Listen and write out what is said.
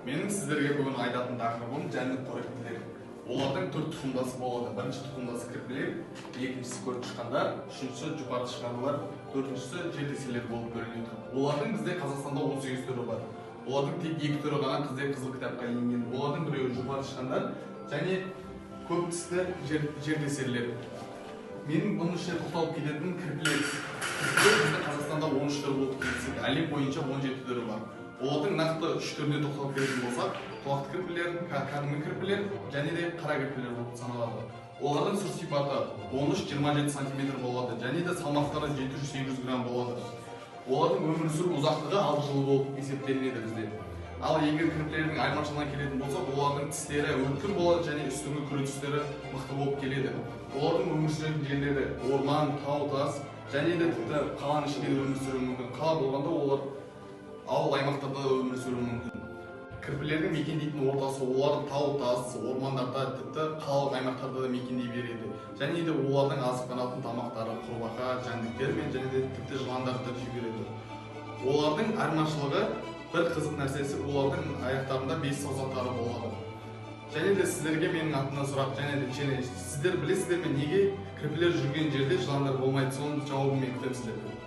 Менің сіздерге бүгін айтатын тақырыбым жәндік қоректілер. Олардың төрт тұқымдасы болады. Бірінші тұқымдасы кірпілер, екіншісі көріп шыққандар, үшіншісі жұпар тышқандар, төртіншісі жертеселер болып бөлінеді. Олардың бізде Қазақстанда 18 түрі бар. Олардың тек 2 түрі ғана бізде қызыл кітапқа енген. Олардың біреуі жұпар тышқандар және көп тісті жертеселер. Менің бұның ішіне тоқталып кететін кірпілер. Кірпілер бізде Қазақстанда 13 түрі болып келсек, әлем бойынша 17 түрі бар. Олардың нақты 3 түріне тоқталып кететін болсақ, құлақты кірпілер, кәдімгі кірпілер және де қара кірпілер болып саналады. Олардың сүр сипаты 13-27 см болады және де салмақтары 700-800 грамм болады. Олардың өмір сүру ұзақтығы 6 жыл болып есептелінеді бізде. Ал егер кірпілердің айырмашылығына келетін болсақ, олардың тістері өткір болады және үстіңгі күре тістері мықты болып келеді. Олардың өмір сүретін жерлері орман, тау, тас және де тіпті қаланың ішінде өмір сүруі мүмкін. Қала болғанда олар ауыл аймақтарда өмір сүруі мүмкін. Кірпілердің мекендейтін ортасы олар тау, тас, ормандарда, тіпті қалалық аймақтарда да мекендей береді. Және де олардың азықтанатын тамақтары құрбақа, жәндіктер мен және де тіпті жыландарды жей береді. Олардың айырмашылығы бір қызық нәрсесі, олардың аяқтарында 5 саусақтары болады. Және де сіздерге менің атымнан сұрақ, және де сіздер білесіздер ме, неге кірпілер жүрген жерде жыландар болмайды? Соның жауабын мен күтемін сіздерден.